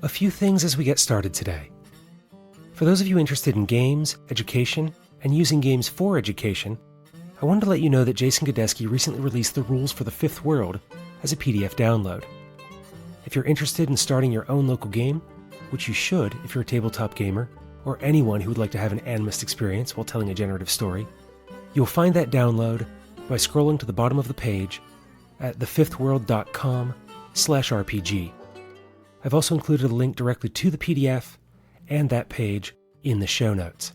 A few things as we get started today. For those of you interested in games, education, and using games for education, I wanted to let you know that Jason Godesky recently released the rules for the Fifth World as a PDF download. If you're interested in starting your own local game, which you should if you're a tabletop gamer, or anyone who would like to have an animist experience while telling a generative story, you'll find that download by scrolling to the bottom of the page at thefifthworld.com/RPG. I've also included a link directly to the PDF and that page in the show notes.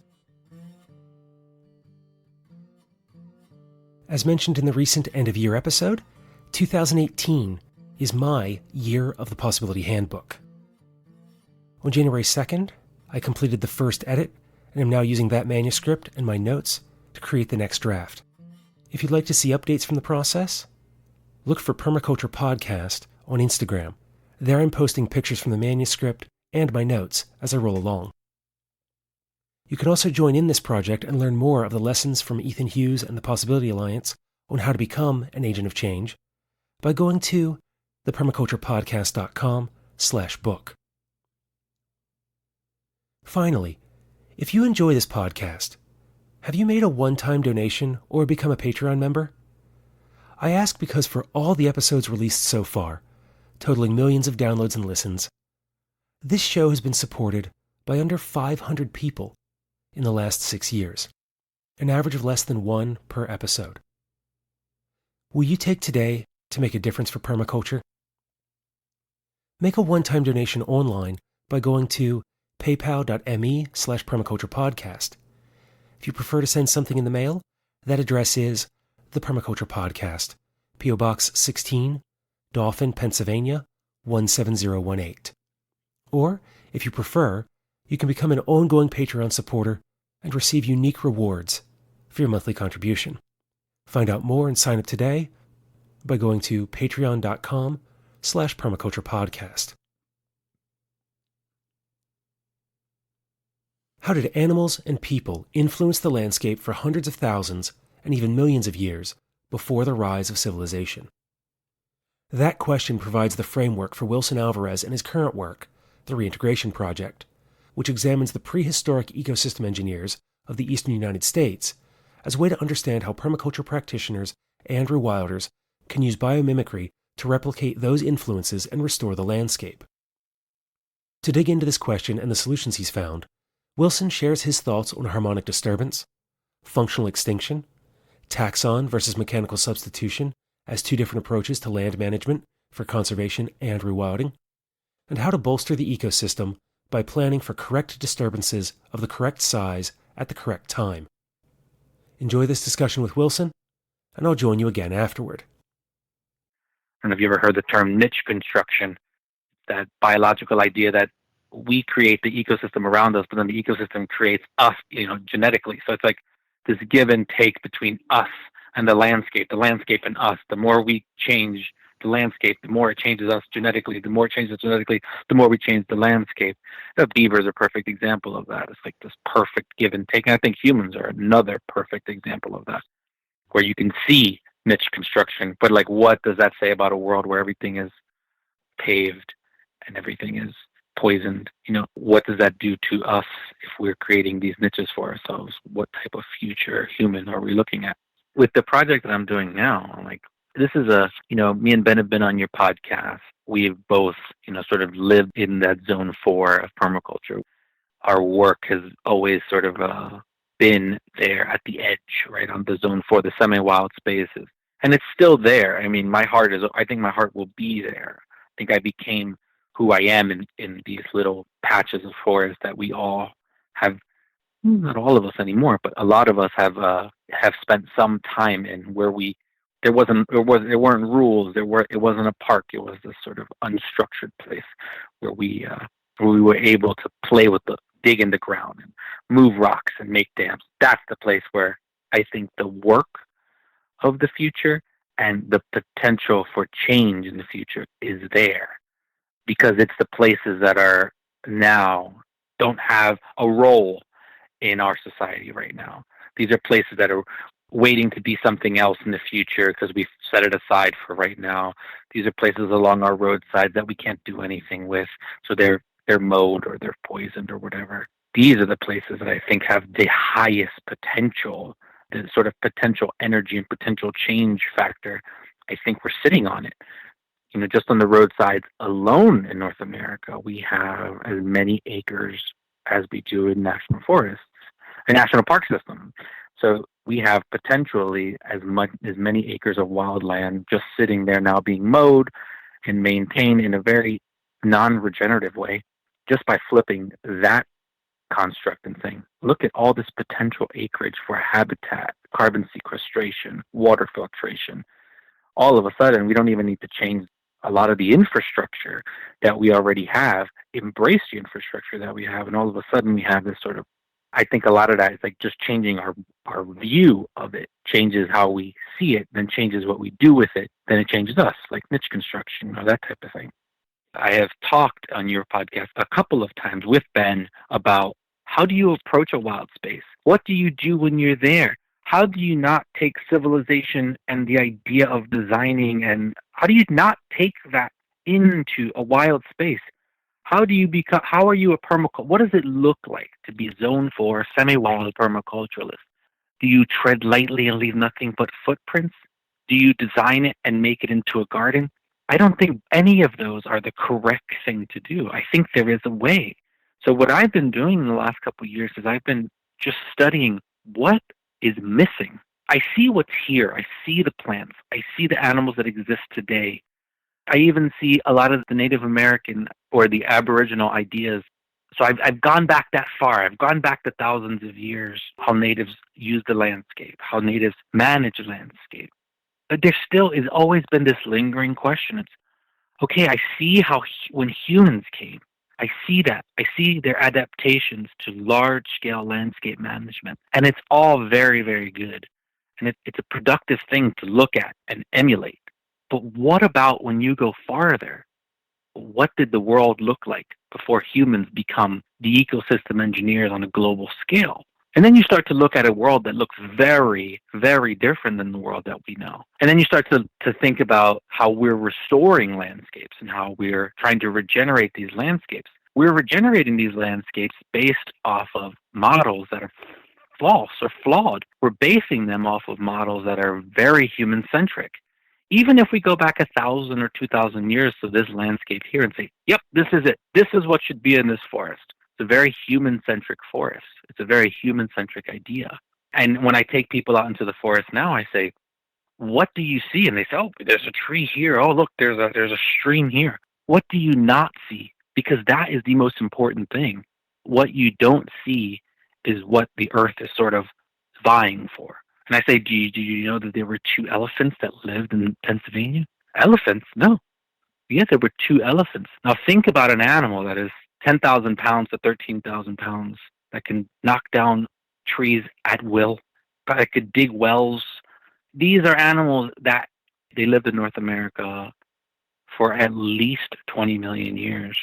As mentioned in the recent end-of-year episode, 2018 is my Year of the Possibility Handbook. On January 2nd, I completed the first edit and am now using that manuscript and my notes to create the next draft. If you'd like to see updates from the process, look for Permaculture Podcast on Instagram. There I'm posting pictures from the manuscript and my notes as I roll along. You can also join in this project and learn more of the lessons from Ethan Hughes and the Possibility Alliance on how to become an agent of change by going to thepermaculturepodcast.com/book. Finally, if you enjoy this podcast, have you made a one-time donation or become a Patreon member? I ask because for all the episodes released so far, totaling millions of downloads and listens, this show has been supported by under 500 people in the last 6 years, an average of less than one per episode. Will you take today to make a difference for permaculture? Make a one-time donation online by going to paypal.me/permaculturepodcast. If you prefer to send something in the mail, that address is The Permaculture Podcast, P.O. Box 16, Dauphin, Pennsylvania, 17018. Or, if you prefer, you can become an ongoing Patreon supporter and receive unique rewards for your monthly contribution. Find out more and sign up today by going to patreon.com/permaculturepodcast. How did animals and people influence the landscape for hundreds of thousands and even millions of years before the rise of civilization? That question provides the framework for Wilson Alvarez and his current work, the Reintegration Project, which examines the prehistoric ecosystem engineers of the eastern United States as a way to understand how permaculture practitioners and rewilders can use biomimicry to replicate those influences and restore the landscape. To dig into this question and the solutions he's found, Wilson shares his thoughts on harmonic disturbance, functional extinction, taxon versus mechanical substitution as two different approaches to land management for conservation and rewilding, and how to bolster the ecosystem by planning for correct disturbances of the correct size at the correct time. Enjoy this discussion with Wilson, and I'll join you again afterward. And have you ever heard the term niche construction? That biological idea that we create the ecosystem around us, but then the ecosystem creates us, genetically. So it's like this give and take between us and the landscape and us. The more we change the landscape, the more it changes us genetically. The more it changes genetically, the more we change the landscape. The beaver is a perfect example of that. It's like this perfect give and take. And I think humans are another perfect example of that, where you can see niche construction, but like, what does that say about a world where everything is paved and everything is poisoned? What does that do to us if we're creating these niches for ourselves? What type of future human are we looking at? With the project that I'm doing now, this is me and Ben have been on your podcast. We've both, sort of lived in that zone 4 of permaculture. Our work has always sort of been there at the edge, right on the zone 4, the semi-wild spaces. And it's still there. I think my heart will be there. I think I became who I am in these little patches of forest that we all have. Not all of us anymore, but a lot of us have spent some time in, where there weren't rules. It wasn't a park. It was this sort of unstructured place where we were able to dig in the ground and move rocks and make dams. That's the place where I think the work of the future and the potential for change in the future is there, because it's the places that are now don't have a role in our society right now. These are places that are waiting to be something else in the future because we've set it aside for right now. These are places along our roadsides that we can't do anything with. So they're they're mowed or they're poisoned or whatever. These are the places that I think have the highest potential, the sort of potential energy and potential change factor. I think we're sitting on it. Just on the roadsides alone in North America, we have as many acres as we do in national forests, a national park system. So we have potentially as many acres of wildland just sitting there now being mowed and maintained in a very non-regenerative way just by flipping that construct and saying, look at all this potential acreage for habitat, carbon sequestration, water filtration. All of a sudden, we don't even need to change a lot of the infrastructure that we already have, embrace the infrastructure that we have, and all of a sudden we have this sort of, I think a lot of that is like just changing our view of it, changes how we see it, then changes what we do with it, then it changes us, like niche construction or that type of thing. I have talked on your podcast a couple of times with Ben about how do you approach a wild space? What do you do when you're there? How do you not take civilization and the idea of designing, and how do you not take that into a wild space? How are you a permaculture? What does it look like to be Zone 4 semi-wild permaculturalist? Do you tread lightly and leave nothing but footprints? Do you design it and make it into a garden? I don't think any of those are the correct thing to do. I think there is a way. So what I've been doing in the last couple of years is I've been just studying what is missing. I see what's here. I see the plants. I see the animals that exist today. I even see a lot of the Native American or the Aboriginal ideas. So I've gone back that far. I've gone back to thousands of years, how natives use the landscape, how natives manage the landscape. But there still has always been this lingering question. It's, okay, I see how when humans came, I see that. I see their adaptations to large-scale landscape management. And it's all very, very good. And it's a productive thing to look at and emulate. But what about when you go farther? What did the world look like before humans become the ecosystem engineers on a global scale? And then you start to look at a world that looks very, very different than the world that we know. And then you start to think about how we're restoring landscapes and how we're trying to regenerate these landscapes. We're regenerating these landscapes based off of models that are false or flawed. We're basing them off of models that are very human-centric. Even if we go back 1,000 or 2,000 years to this landscape here and say, yep, this is it. This is what should be in this forest. It's a very human-centric forest. It's a very human-centric idea. And when I take people out into the forest now, I say, what do you see? And they say, oh, there's a tree here. Oh, look, there's a stream here. What do you not see? Because that is the most important thing. What you don't see is what the earth is sort of vying for. And I say, do you know that there were 2 elephants that lived in Pennsylvania? Elephants? No. Yeah, there were 2 elephants. Now think about an animal that is 10,000 pounds to 13,000 pounds, that can knock down trees at will, that could dig wells. These are animals that they lived in North America for at least 20 million years.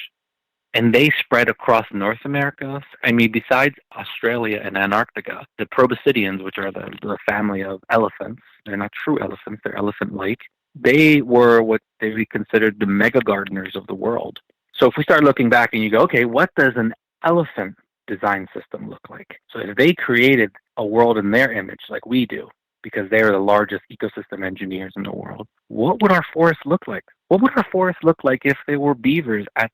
And they spread across North America. I mean, besides Australia and Antarctica, the proboscideans, which are the family of elephants, they're not true elephants, they're elephant-like. They were what they would be considered the mega gardeners of the world. So if we start looking back and you go, okay, what does an elephant design system look like? So if they created a world in their image like we do, because they are the largest ecosystem engineers in the world, what would our forests look like? What would our forests look like if they were beavers at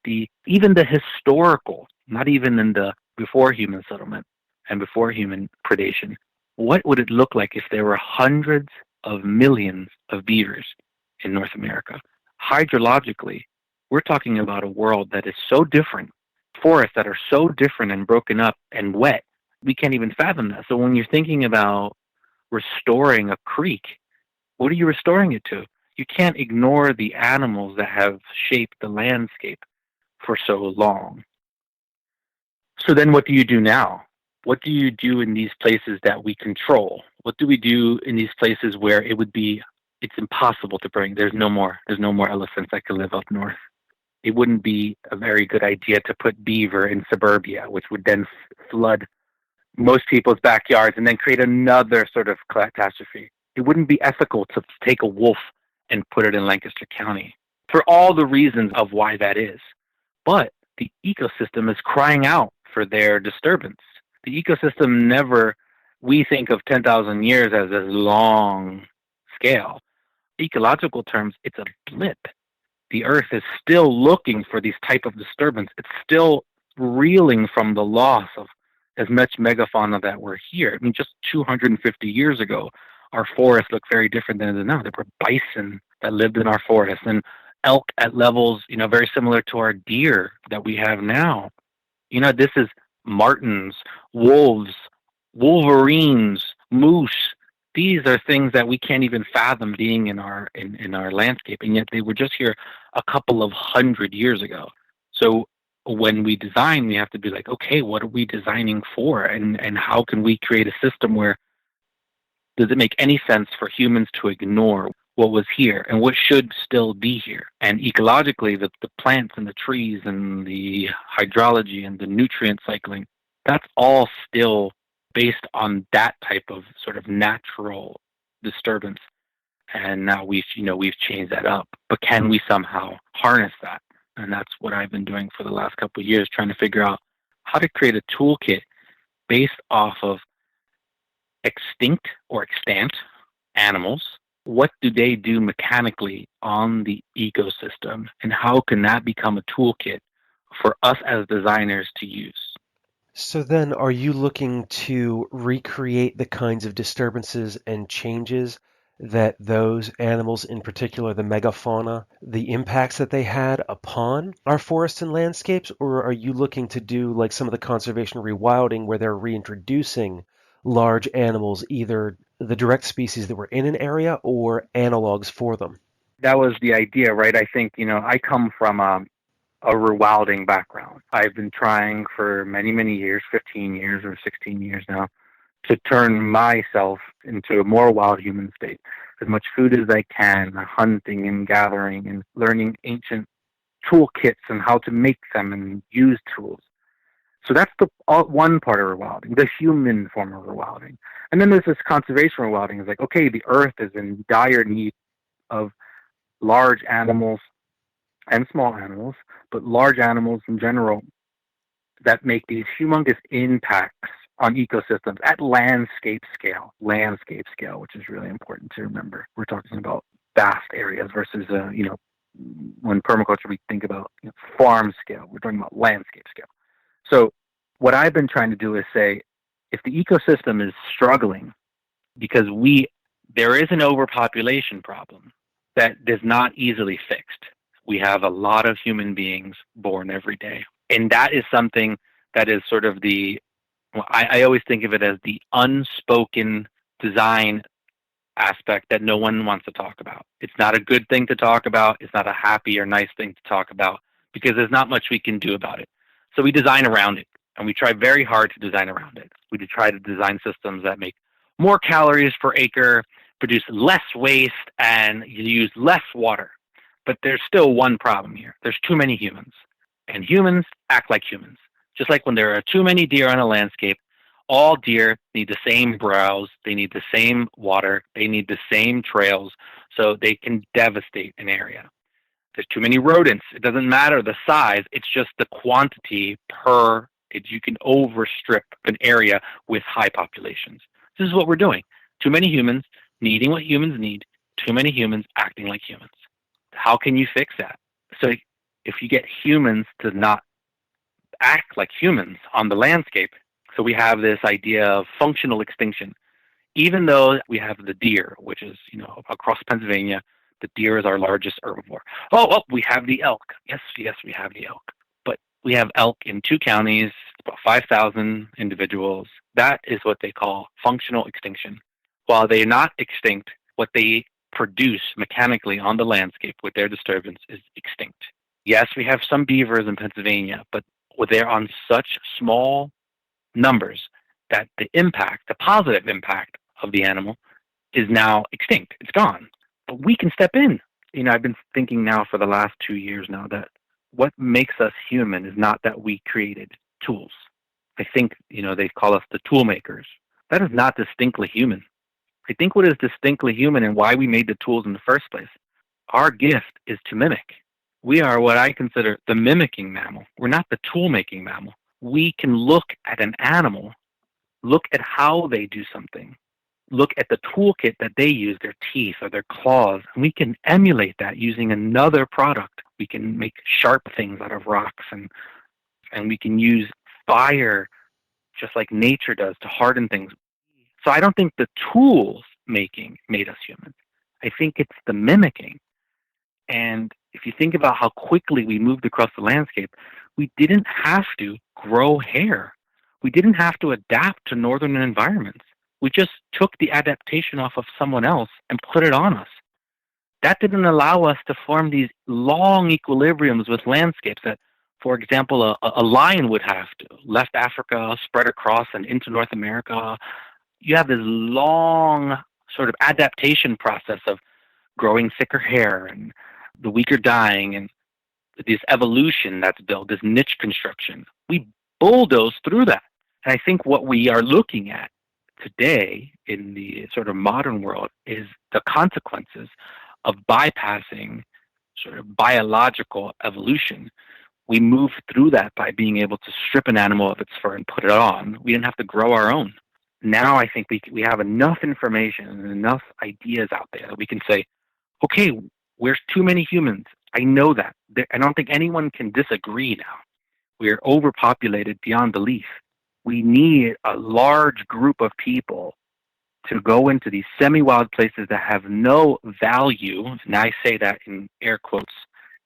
even the historical, not even in the before human settlement and before human predation? What would it look like if there were hundreds of millions of beavers in North America? Hydrologically, we're talking about a world that is so different, forests that are so different and broken up and wet, we can't even fathom that. So when you're thinking about restoring a creek, what are you restoring it to? You can't ignore the animals that have shaped the landscape for so long. So then what do you do now? What do you do in these places that we control? What do we do in these places where it's impossible to bring? There's no more elephants that can live up north. It wouldn't be a very good idea to put beaver in suburbia, which would then flood most people's backyards and then create another sort of catastrophe. It wouldn't be ethical to take a wolf and put it in Lancaster County for all the reasons of why that is. But the ecosystem is crying out for their disturbance. The ecosystem never, we think of 10,000 years as a long scale. Ecological terms, it's a blip. The Earth is still looking for these type of disturbance. It's still reeling from the loss of as much megafauna that were here. I mean, just 250 years ago, our forests looked very different than it is now. There were bison that lived in our forests and elk at levels, very similar to our deer that we have now. This is martens, wolves, wolverines, moose. These are things that we can't even fathom being in our landscape, and yet they were just here a couple of 100 years ago. So when we design, we have to be like, okay, what are we designing for, and how can we create a system where does it make any sense for humans to ignore what was here and what should still be here? And ecologically, the plants and the trees and the hydrology and the nutrient cycling, that's all still based on that type of sort of natural disturbance. And now we've changed that up. But can we somehow harness that? And that's what I've been doing for the last couple of years, trying to figure out how to create a toolkit based off of extinct or extant animals. What do they do mechanically on the ecosystem? And how can that become a toolkit for us as designers to use? So then, are you looking to recreate the kinds of disturbances and changes that those animals, in particular the megafauna, the impacts that they had upon our forests and landscapes? Or are you looking to do like some of the conservation rewilding where they're reintroducing large animals, either the direct species that were in an area or analogs for them? That was the idea, right? I think, I come from a rewilding background. I've been trying for many, many years, 15 years or 16 years now, to turn myself into a more wild human state. As much food as I can, hunting and gathering and learning ancient toolkits and how to make them and use tools. So that's one part of rewilding, the human form of rewilding. And then there's this conservation rewilding. It's like, okay, the earth is in dire need of large animals and small animals, but large animals in general that make these humongous impacts on ecosystems at landscape scale, which is really important to remember. We're talking about vast areas versus, when permaculture, we think about farm scale. We're talking about landscape scale. So what I've been trying to do is say, if the ecosystem is struggling because there is an overpopulation problem that is not easily fixed. We have a lot of human beings born every day. And that is something that is sort of I always think of it as the unspoken design aspect that no one wants to talk about. It's not a good thing to talk about. It's not a happy or nice thing to talk about because there's not much we can do about it. So we design around it, and we try very hard to design around it. We try to design systems that make more calories per acre, produce less waste, and use less water. But there's still one problem here. There's too many humans, and humans act like humans. Just like when there are too many deer on a landscape, all deer need the same browse, they need the same water, they need the same trails, so they can devastate an area. There's too many rodents. It doesn't matter the size, it's just the quantity you can overstrip an area with high populations. This is what we're doing. Too many humans needing what humans need, too many humans acting like humans. How can you fix that? So if you get humans to not act like humans on the landscape, so we have this idea of functional extinction. Even though we have the deer, which is, across Pennsylvania, the deer is our largest herbivore. Oh, we have the elk. Yes, we have the elk. But we have elk in 2 counties, about 5,000 individuals. That is what they call functional extinction. While they're not extinct, what they produce mechanically on the landscape with their disturbance is extinct. Yes, we have some beavers in Pennsylvania, but they're on such small numbers that the positive impact of the animal is now extinct. It's gone. But we can step in. I've been thinking now for the last 2 years now that what makes us human is not that we created tools. I think, they call us the tool makers. That is not distinctly human. I think what is distinctly human and why we made the tools in the first place, our gift is to mimic. We are what I consider the mimicking mammal. We're not the tool-making mammal. We can look at an animal, look at how they do something, look at the toolkit that they use, their teeth or their claws, and we can emulate that using another product. We can make sharp things out of rocks, and we can use fire just like nature does to harden things. So I don't think the tools making made us humans. I think it's the mimicking. And if you think about how quickly we moved across the landscape, we didn't have to grow hair. We didn't have to adapt to northern environments. We just took the adaptation off of someone else and put it on us. That didn't allow us to form these long equilibriums with landscapes that, for example, a lion would have to. Left Africa, spread across and into North America. You have this long sort of adaptation process of growing thicker hair and the weaker dying and this evolution that's built, this niche construction. We bulldoze through that. And I think what we are looking at today in the sort of modern world is the consequences of bypassing sort of biological evolution. We moved through that by being able to strip an animal of its fur and put it on. We didn't have to grow our own. Now I think we have enough information and enough ideas out there that we can say, okay, we're too many humans. I know that. I don't think anyone can disagree now. We're overpopulated beyond belief. We need a large group of people to go into these semi-wild places that have no value. And I say that in air quotes,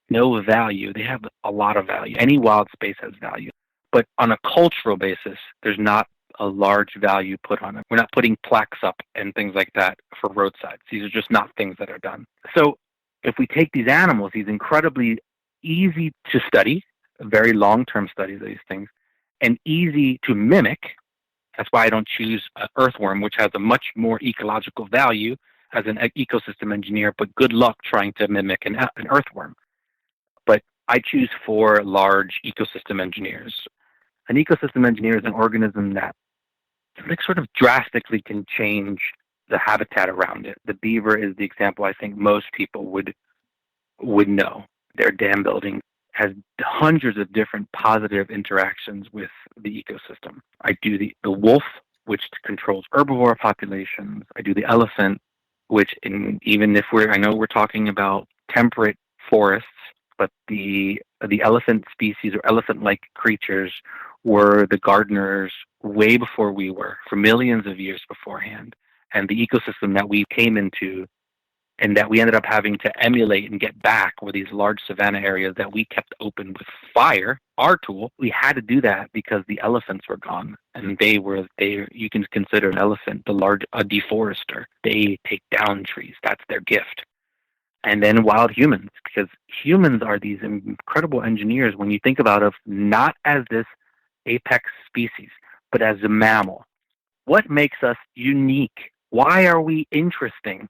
no value. They have a lot of value. Any wild space has value. But on a cultural basis, there's not a large value put on it. We're not putting plaques up and things like that for roadsides. These are just not things that are done. So if we take these animals, these incredibly easy to study, very long-term studies of these things, and easy to mimic. That's why I don't choose an earthworm, which has a much more ecological value as an ecosystem engineer, but good luck trying to mimic an earthworm. But I choose 4 large ecosystem engineers. An ecosystem engineer is an organism that sort of drastically can change the habitat around it. The beaver is the example I think most people would know. Their dam building has hundreds of different positive interactions with the ecosystem. I do the wolf, which controls herbivore populations. I do the elephant, which even if I know we're talking about temperate forests, but the elephant species or elephant-like creatures were the gardeners way before we were, for millions of years beforehand. And the ecosystem that we came into and that we ended up having to emulate and get back were these large savanna areas that we kept open with fire, our tool. We had to do that because the elephants were gone. And you can consider an elephant a deforester. They take down trees. That's their gift. And then wild humans, because humans are these incredible engineers when you think about us not as this apex species, but as a mammal. What makes us unique? Why are we interesting?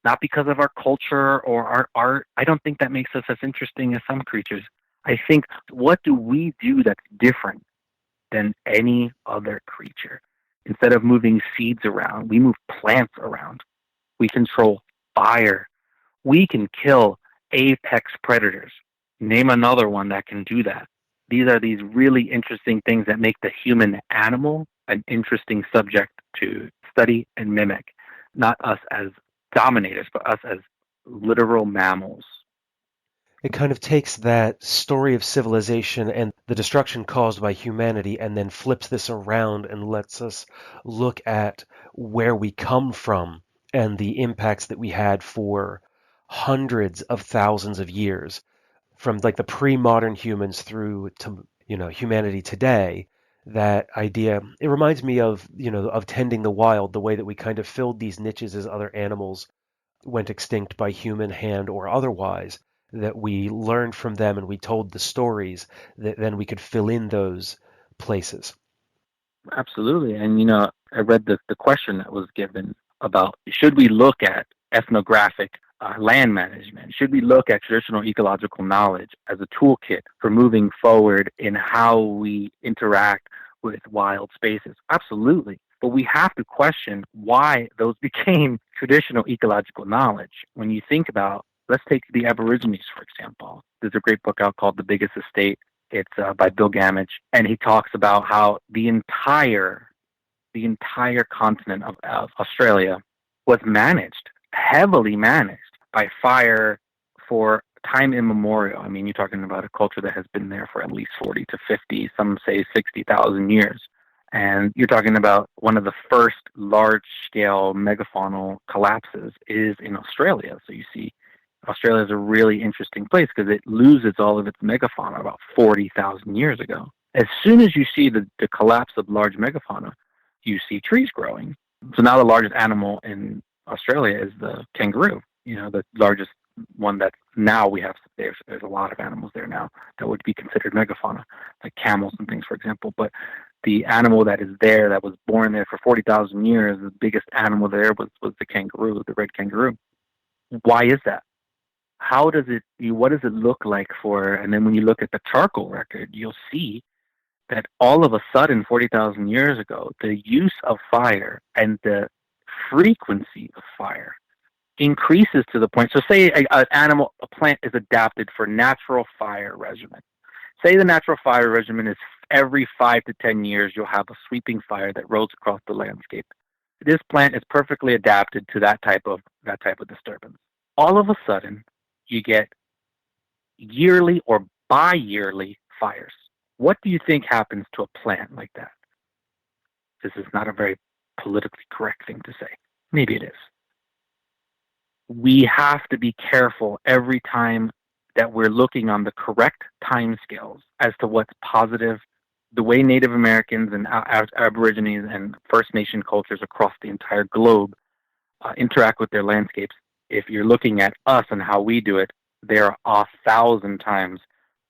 Not because of our culture or our art. I don't think that makes us as interesting as some creatures. I think, what do we do that's different than any other creature? Instead of moving seeds around, we move plants around. We control fire. We can kill apex predators. Name another one that can do that. These are these really interesting things that make the human animal an interesting subject to study and mimic. Not us as dominators, but us as literal mammals. It kind of takes that story of civilization and the destruction caused by humanity and then flips this around and lets us look at where we come from and the impacts that we had for hundreds of thousands of years, from like the pre-modern humans through to humanity today. That idea, it reminds me of of tending the wild, the way that we kind of filled these niches as other animals went extinct by human hand or otherwise, that we learned from them and we told the stories that then we could fill in those places. Absolutely. And, I read the question that was given about, should we look at ethnographic land management? Should we look at traditional ecological knowledge as a toolkit for moving forward in how we interact with wild spaces? Absolutely. But we have to question why those became traditional ecological knowledge. When you think about Let's take the Aborigines, for example. There's a great book out called The Biggest Estate. It's by Bill Gammage, and he talks about how the entire continent of Australia was managed, heavily managed by fire for time immemorial. I mean, you're talking about a culture that has been there for at least 40 to 50, some say 60,000 years. And you're talking about one of the first large-scale megafaunal collapses is in Australia. So you see, Australia is a really interesting place because it loses all of its megafauna about 40,000 years ago. As soon as you see the collapse of large megafauna, you see trees growing. So now the largest animal in Australia is the kangaroo, the largest one that now we have. There's a lot of animals there now that would be considered megafauna, like camels and things, for example. But the animal that is there, that was born there for 40,000 years, the biggest animal there was the kangaroo, the red kangaroo. Why is that? What does it look like and then when you look at the charcoal record, you'll see that all of a sudden, 40,000 years ago, the use of fire and the frequency of fire increases to the point. So say a plant is adapted for natural fire regimen. Say the natural fire regimen is every 5 to 10 years, you'll have a sweeping fire that rolls across the landscape. This plant is perfectly adapted to that type of disturbance. All of a sudden, you get yearly or bi-yearly fires. What do you think happens to a plant like that? This is not a very politically correct thing to say. Maybe it is. We have to be careful every time that we're looking on the correct timescales as to what's positive. The way Native Americans and Aborigines and First Nation cultures across the entire globe interact with their landscapes, if you're looking at us and how we do it, they're 1,000 times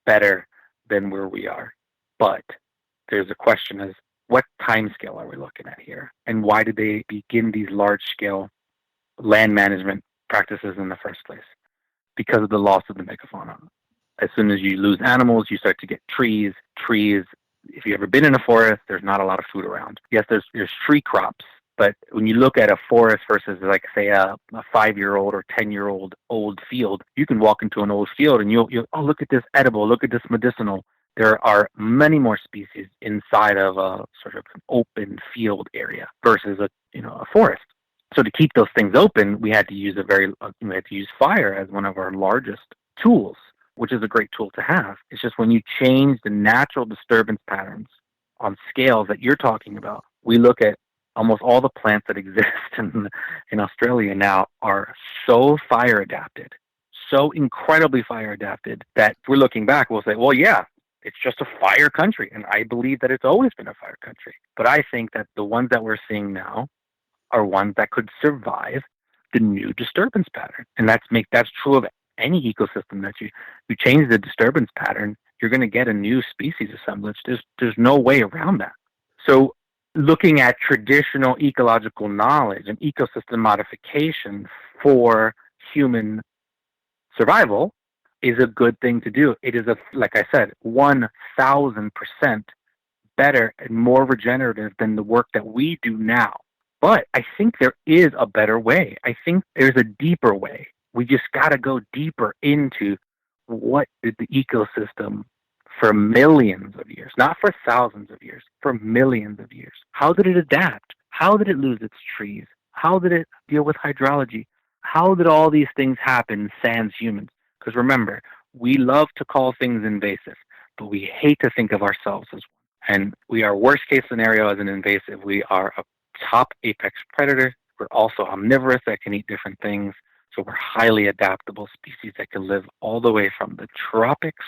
better than where we are. But there's a question is, what time scale are we looking at here? And why did they begin these large-scale land management practices in the first place? Because of the loss of the megafauna. As soon as you lose animals, you start to get trees. Trees, if you've ever been in a forest, there's not a lot of food around. Yes, there's tree crops, but when you look at a forest versus, like, say, a 5-year-old or 10-year-old old field, you can walk into an old field and you'll look at this edible, look at this medicinal. There are many more species inside of a sort of an open field area versus a forest. So to keep those things open, we had to use fire as one of our largest tools, which is a great tool to have. It's just when you change the natural disturbance patterns on scales that you're talking about, we look at almost all the plants that exist in Australia now are so fire adapted, so incredibly fire adapted that if we're looking back, we'll say, well, yeah, it's just a fire country. And I believe that it's always been a fire country. But I think that the ones that we're seeing now are ones that could survive the new disturbance pattern. And that's true of any ecosystem that you change the disturbance pattern, you're going to get a new species assemblage. There's no way around that. So looking at traditional ecological knowledge and ecosystem modification for human survival is a good thing to do. It is, like I said, 1,000% better and more regenerative than the work that we do now. But I think there is a better way. I think there's a deeper way. We just got to go deeper into what did the ecosystem for millions of years, not for thousands of years, for millions of years. How did it adapt? How did it lose its trees? How did it deal with hydrology? How did all these things happen sans humans? Because remember, we love to call things invasive, but we hate to think of ourselves as one. And we are worst case scenario as an invasive. We are a top apex predator. We're also omnivorous that can eat different things. So we're highly adaptable species that can live all the way from the tropics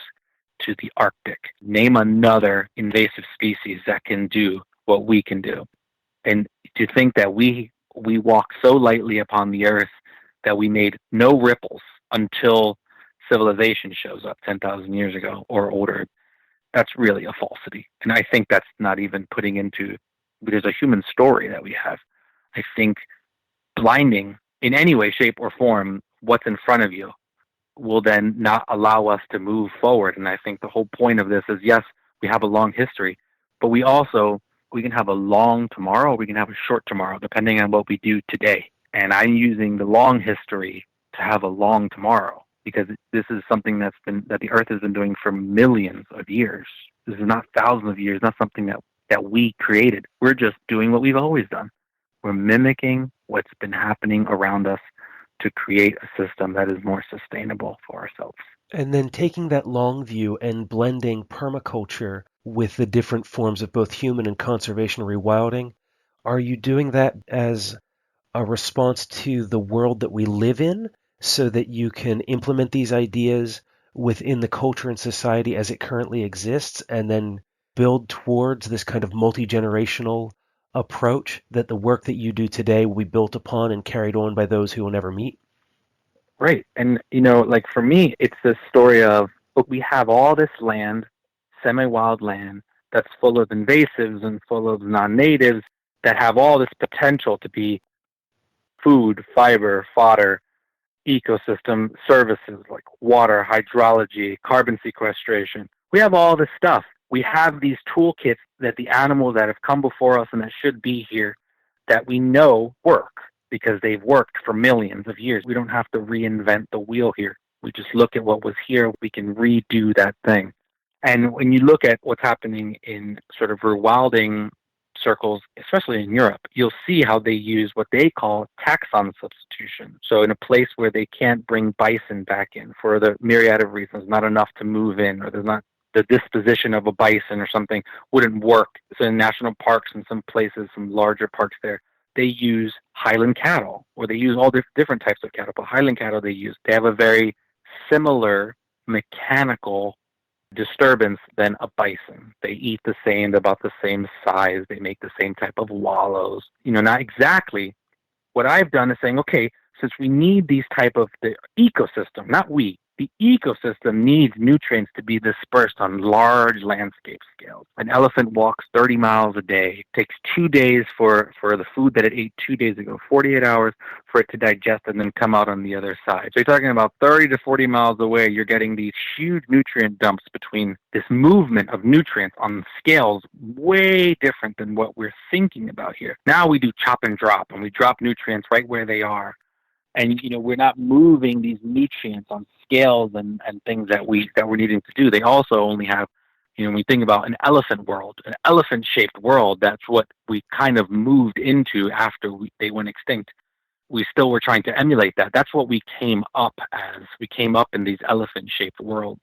to the Arctic. Name another invasive species that can do what we can do. And to think that we walk so lightly upon the earth that we made no ripples until civilization shows up 10,000 years ago or older, that's really a falsity. And I think that's not even putting into, there's a human story that we have. I think blinding in any way, shape, or form what's in front of you will then not allow us to move forward. And I think the whole point of this is, yes, we have a long history, but we can have a long tomorrow, we can have a short tomorrow, depending on what we do today. And I'm using the long history to have a long tomorrow, because this is something that the Earth has been doing for millions of years. This is not thousands of years, not something that we created. We're just doing what we've always done. We're mimicking what's been happening around us to create a system that is more sustainable for ourselves. And then taking that long view and blending permaculture with the different forms of both human and conservation rewilding, are you doing that as a response to the world that we live in so that you can implement these ideas within the culture and society as it currently exists and then build towards this kind of multi-generational approach that the work that you do today will be built upon and carried on by those who will never meet? Right. And, like for me, it's this story of, look, we have all this land, semi-wild land, that's full of invasives and full of non-natives that have all this potential to be food, fiber, fodder, ecosystem services like water, hydrology, carbon sequestration. We have all this stuff. We have these toolkits that the animals that have come before us and that should be here that we know work because they've worked for millions of years. We don't have to reinvent the wheel here. We just look at what was here. We can redo that thing. And when you look at what's happening in sort of rewilding circles, especially in Europe, you'll see how they use what they call taxon substitution. So in a place where they can't bring bison back in for the myriad of reasons, not enough to move in, or there's not the disposition of a bison or something wouldn't work. So in national parks and some places, some larger parks there, they use Highland cattle, or they use all different types of cattle, but Highland cattle they have a very similar mechanical disturbance than a bison. They eat the same, they're about the same size, they make the same type of wallows. Not exactly. What I've done is saying, okay, since we need these type of the ecosystem, not we, the ecosystem needs nutrients to be dispersed on large landscape scales. An elephant walks 30 miles a day. It takes 2 days for the food that it ate 2 days ago, 48 hours for it to digest and then come out on the other side. So you're talking about 30 to 40 miles away, you're getting these huge nutrient dumps between this movement of nutrients on scales way different than what we're thinking about here. Now we do chop and drop, and we drop nutrients right where they are. And we're not moving these nutrients on scales and things that we're needing to do. They also only have, when we think about an elephant-shaped world, that's what we kind of moved into after they went extinct. We still were trying to emulate that. That's what we came up as. We came up in these elephant-shaped worlds.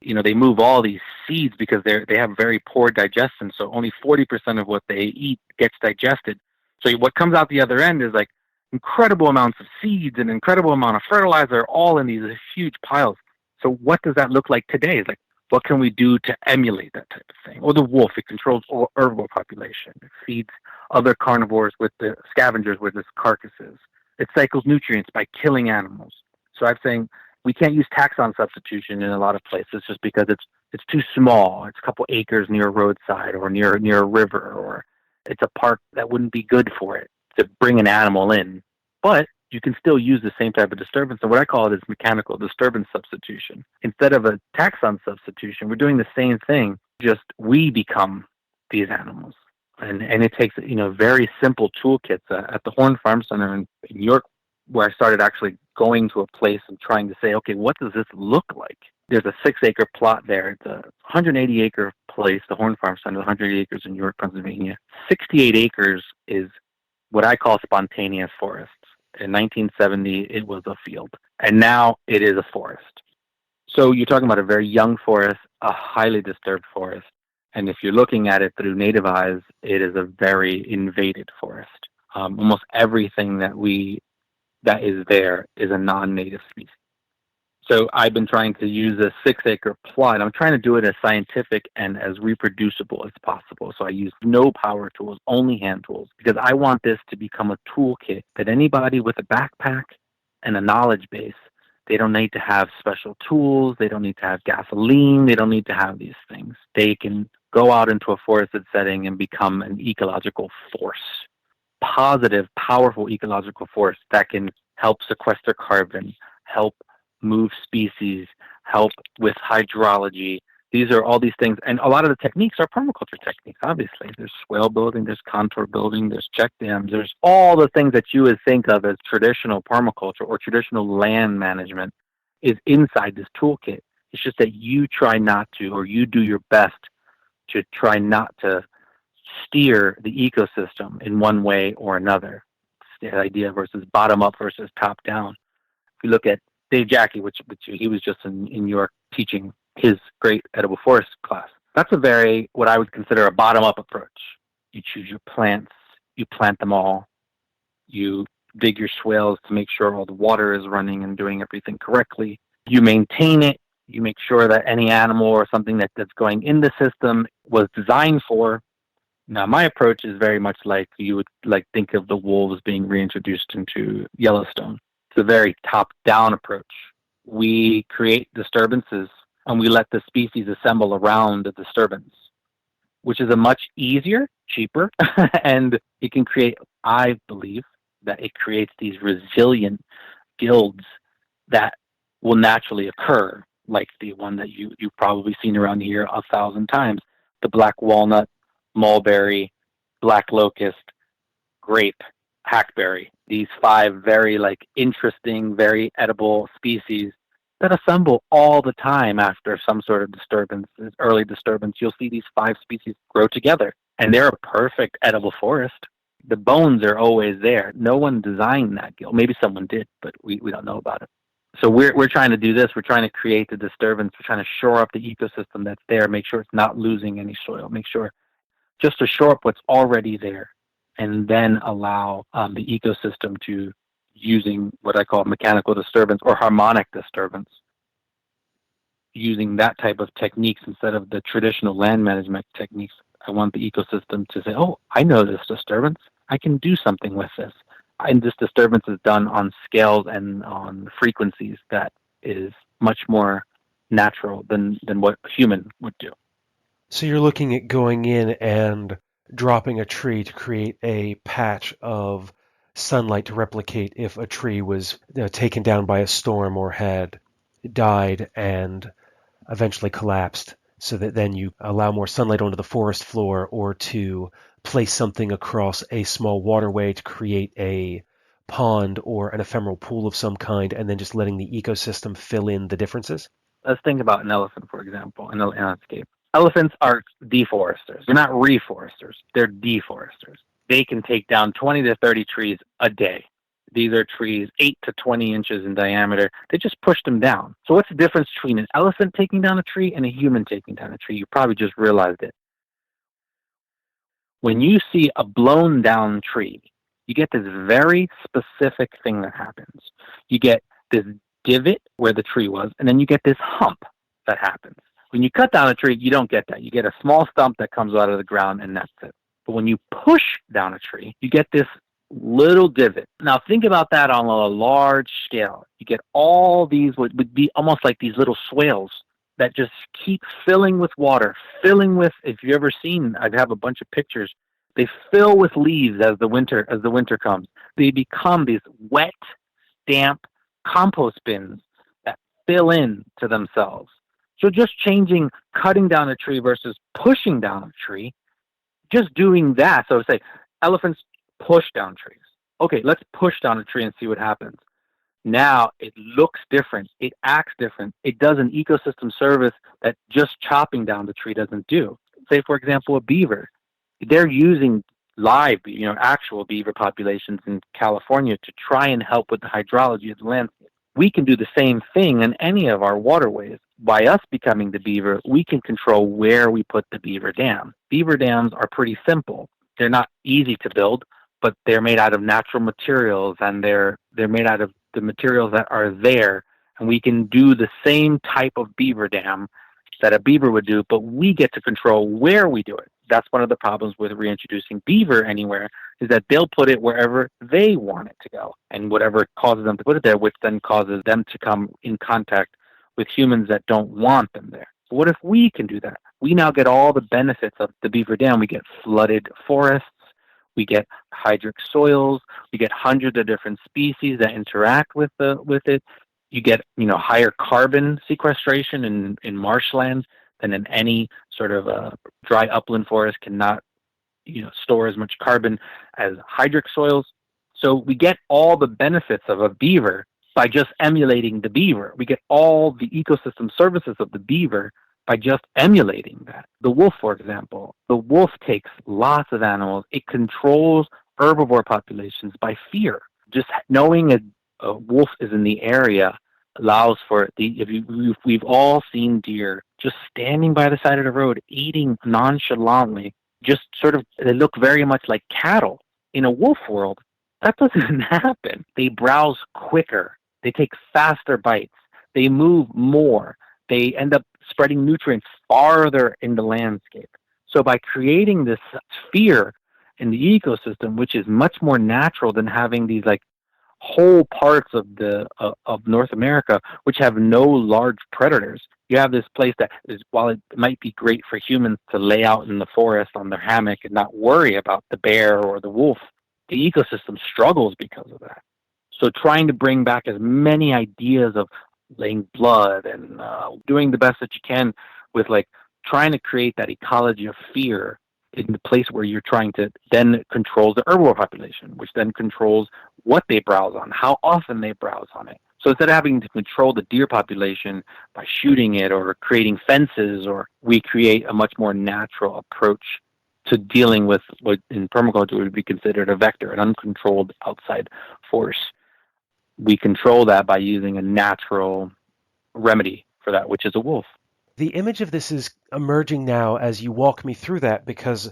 They move all these seeds because they have very poor digestion, so only 40% of what they eat gets digested. So what comes out the other end is like incredible amounts of seeds and incredible amount of fertilizer, all in these huge piles. So what does that look like today? It's like, what can we do to emulate that type of thing? Or the wolf, it controls herbivore population. It feeds other carnivores with the scavengers with its carcasses. It cycles nutrients by killing animals. So I'm saying we can't use taxon substitution in a lot of places just because it's too small. It's a couple acres near a roadside or near a river, or it's a park that wouldn't be good for it to bring an animal in. But you can still use the same type of disturbance. And what I call it is mechanical disturbance substitution. Instead of a taxon substitution, we're doing the same thing, just we become these animals. And it takes, very simple toolkits. At the Horn Farm Center in New York, where I started actually going to a place and trying to say, okay, what does this look like? There's a 6-acre plot there. It's a 180-acre place, the Horn Farm Center, 180 acres in York, Pennsylvania. 68 acres is what I call spontaneous forests. In 1970, it was a field, and now it is a forest. So you're talking about a very young forest, a highly disturbed forest, and if you're looking at it through native eyes, it is a very invaded forest. Almost everything that is there is a non-native species. So I've been trying to use a 6-acre plot. I'm trying to do it as scientific and as reproducible as possible. So I use no power tools, only hand tools, because I want this to become a toolkit that anybody with a backpack and a knowledge base, they don't need to have special tools. They don't need to have gasoline. They don't need to have these things. They can go out into a forested setting and become an ecological force, positive, powerful ecological force that can help sequester carbon, help move species, help with hydrology, These are all these things, and a lot of the techniques are permaculture techniques, obviously. There's swale building, there's contour building, there's check dams, there's all the things that you would think of as traditional permaculture or traditional land management is inside this toolkit. It's just that you try not to, or you do your best to try not to steer the ecosystem in one way or another. It's the idea versus bottom up versus top down. If you look at Dave Jackie, which he was just in New York teaching his great edible forest class. That's a very, what I would consider a bottom-up approach. You choose your plants, you plant them all, you dig your swales to make sure all the water is running and doing everything correctly. You maintain it, you make sure that any animal or something that's going in the system was designed for. Now, my approach is very much like you would think of the wolves being reintroduced into Yellowstone. It's a very top-down approach. We create disturbances and we let the species assemble around the disturbance, which is a much easier, cheaper, and it can create, I believe, that it creates these resilient guilds that will naturally occur, like the one that you've probably seen around here 1,000 times, the black walnut, mulberry, black locust, grape, hackberry. These 5 very interesting, very edible species that assemble all the time after some sort of disturbance, early disturbance. You'll see these 5 species grow together, and they're a perfect edible forest. The bones are always there. No one designed that guild. Maybe someone did, but we don't know about it. So we're trying to do this. We're trying to create the disturbance. We're trying to shore up the ecosystem that's there, make sure it's not losing any soil, make sure just to shore up what's already there, and then allow the ecosystem to, using what I call mechanical disturbance or harmonic disturbance, using that type of techniques instead of the traditional land management techniques. I want the ecosystem to say, oh, I know this disturbance. I can do something with this. And this disturbance is done on scales and on frequencies that is much more natural than what a human would do. So you're looking at going in and dropping a tree to create a patch of sunlight to replicate if a tree was taken down by a storm or had died and eventually collapsed, so that then you allow more sunlight onto the forest floor, or to place something across a small waterway to create a pond or an ephemeral pool of some kind, and then just letting the ecosystem fill in the differences? Let's think about an elephant, for example, in a landscape. Elephants are deforesters. They're not reforesters. They're deforesters. They can take down 20 to 30 trees a day. These are trees 8 to 20 inches in diameter. They just push them down. So what's the difference between an elephant taking down a tree and a human taking down a tree? You probably just realized it. When you see a blown down tree, you get this very specific thing that happens. You get this divot where the tree was, and then you get this hump that happens. When you cut down a tree, you don't get that. You get a small stump that comes out of the ground, and that's it. But when you push down a tree, you get this little divot. Now think about that on a large scale. You get all these, what would be almost like these little swales that just keep filling with water, filling with, if you've ever seen, I have a bunch of pictures, they fill with leaves as the winter comes. They become these wet, damp compost bins that fill in to themselves. So just changing cutting down a tree versus pushing down a tree, just doing that. So say elephants push down trees. Okay, let's push down a tree and see what happens. Now it looks different. It acts different. It does an ecosystem service that just chopping down the tree doesn't do. Say, for example, a beaver. They're using live, actual beaver populations in California to try and help with the hydrology of the landscape. We can do the same thing in any of our waterways. By us becoming the beaver, we can control where we put the beaver dam. Beaver dams are pretty simple. They're not easy to build, but they're made out of natural materials, and they're made out of the materials that are there. And we can do the same type of beaver dam that a beaver would do, but we get to control where we do it. That's one of the problems with reintroducing beaver anywhere, is that they'll put it wherever they want it to go, and whatever causes them to put it there, which then causes them to come in contact with humans that don't want them there. But what if we can do that? We now get all the benefits of the beaver dam. We get flooded forests, we get hydric soils, we get hundreds of different species that interact with it. You get higher carbon sequestration in marshlands. and then any sort of dry upland forest cannot, store as much carbon as hydric soils. So we get all the benefits of a beaver by just emulating the beaver. We get all the ecosystem services of the beaver by just emulating that. The wolf, for example, the wolf takes lots of animals. It controls herbivore populations by fear. Just knowing a wolf is in the area allows for we've all seen deer just standing by the side of the road, eating nonchalantly, just sort of, they look very much like cattle. In a wolf world, that doesn't happen. They browse quicker. They take faster bites. They move more. They end up spreading nutrients farther in the landscape. So by creating this sphere in the ecosystem, which is much more natural than having these like whole parts of of North America which have no large predators. You have this place that is, while it might be great for humans to lay out in the forest on their hammock and not worry about the bear or the wolf, the ecosystem struggles because of that. So trying to bring back as many ideas of laying blood and doing the best that you can with like trying to create that ecology of fear in the place where you're trying to then control the herbivore population, which then controls what they browse on, how often they browse on it. So instead of having to control the deer population by shooting it or creating fences, or we create a much more natural approach to dealing with what in permaculture would be considered a vector, an uncontrolled outside force. We control that by using a natural remedy for that, which is a wolf. The image of this is emerging now as you walk me through that, because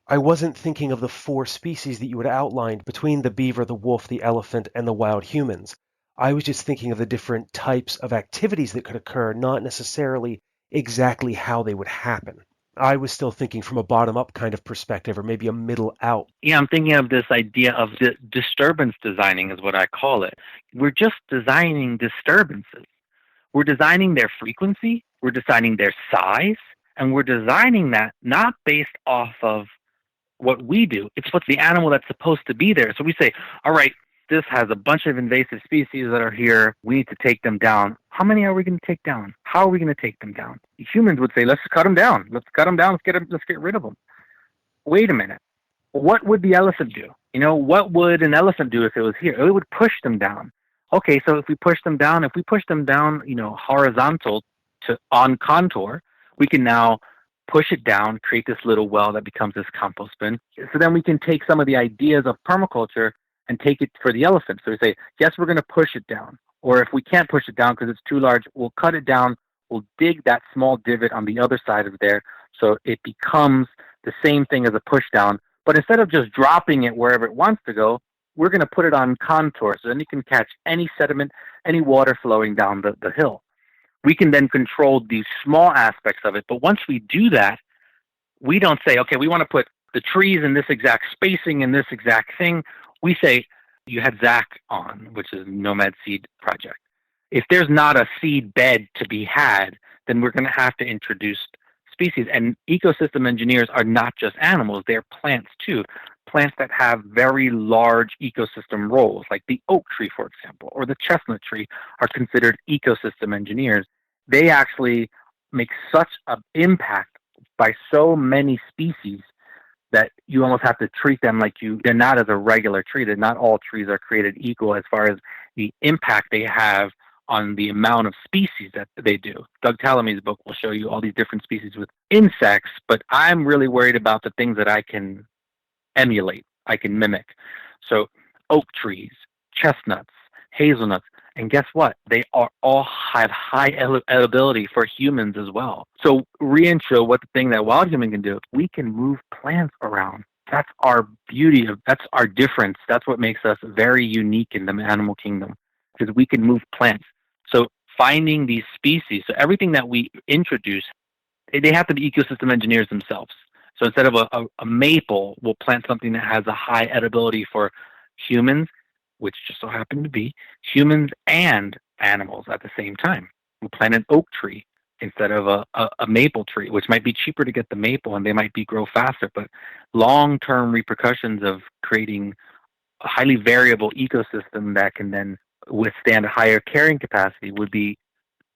I wasn't thinking of the 4 species that you had outlined between the beaver, the wolf, the elephant, and the wild humans. I was just thinking of the different types of activities that could occur, not necessarily exactly how they would happen. I was still thinking from a bottom-up kind of perspective, or maybe a middle-out. Yeah, I'm thinking of this idea of disturbance designing is what I call it. We're just designing disturbances. We're designing their frequency, we're designing their size, and we're designing that not based off of what we do. It's what's the animal that's supposed to be there. So we say, all right, this has a bunch of invasive species that are here. We need to take them down. How many are we going to take down? How are we going to take them down? Humans would say, let's cut them down. Let's cut them down. Let's get rid of them. Wait a minute. What would the elephant do? What would an elephant do if it was here? It would push them down. Okay, so if we push them down, horizontal to on contour, we can now push it down, create this little well that becomes this compost bin. So then we can take some of the ideas of permaculture and take it for the elephant. So we say, yes, we're going to push it down. Or if we can't push it down because it's too large, we'll cut it down. We'll dig that small divot on the other side of there so it becomes the same thing as a push down. But instead of just dropping it wherever it wants to go, we're going to put it on contour so then it can catch any sediment, any water flowing down the hill. We can then control these small aspects of it. But once we do that, we don't say, okay, we want to put the trees in this exact spacing and this exact thing. We say, you had Zach on, which is Nomad Seed Project. If there's not a seed bed to be had, then we're going to have to introduce species. And ecosystem engineers are not just animals, they're plants too. Plants that have very large ecosystem roles, like the oak tree, for example, or the chestnut tree, are considered ecosystem engineers. They actually make such an impact by so many species that you almost have to treat them like they're not as a regular tree. They're not all trees are created equal as far as the impact they have on the amount of species that they do. Doug Tallamy's book will show you all these different species with insects, but I'm really worried about the things that I can emulate, I can mimic. So oak trees, chestnuts, hazelnuts, and guess what? They are all have high edibility for humans as well. So reintro, what the thing that wild human can do, we can move plants around. That's our beauty, that's our difference. That's what makes us very unique in the animal kingdom, because we can move plants. So finding these species, so everything that we introduce, they have to be ecosystem engineers themselves. So instead of a maple, we'll plant something that has a high edibility for humans, which just so happen to be humans and animals at the same time. We'll plant an oak tree instead of a maple tree, which might be cheaper to get the maple and they might grow faster, but long-term repercussions of creating a highly variable ecosystem that can then withstand a higher carrying capacity would be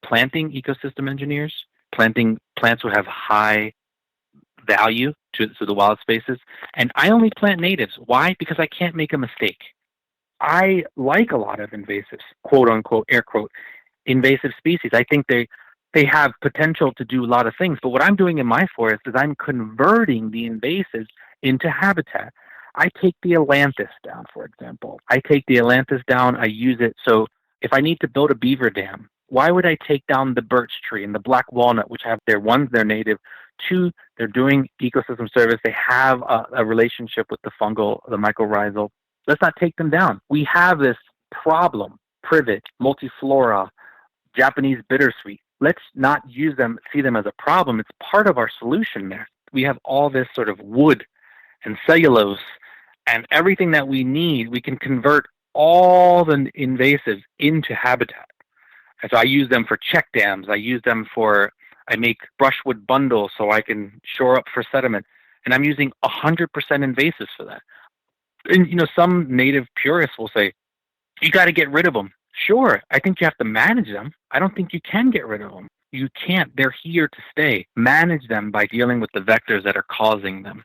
planting ecosystem engineers, planting plants would have high value to the wild spaces. And I only plant natives. Why? Because I can't make a mistake. I like a lot of invasives, quote unquote, air quote, invasive species. I think they have potential to do a lot of things. But what I'm doing in my forest is I'm converting the invasives into habitat. I take the ailanthus down, for example. I take the ailanthus down, I use it. So if I need to build a beaver dam, why would I take down the birch tree and the black walnut, which have they're native, two, they're doing ecosystem service. They have a relationship with the fungal, the mycorrhizal. Let's not take them down. We have this problem, privet, multiflora, Japanese bittersweet. Let's not see them as a problem. It's part of our solution there. We have all this sort of wood and cellulose and everything that we need. We can convert all the invasives into habitat. And so I use them for check dams. I make brushwood bundles so I can shore up for sediment. And I'm using 100% invasives for that. And, some native purists will say, you got to get rid of them. Sure, I think you have to manage them. I don't think you can get rid of them. You can't. They're here to stay. Manage them by dealing with the vectors that are causing them.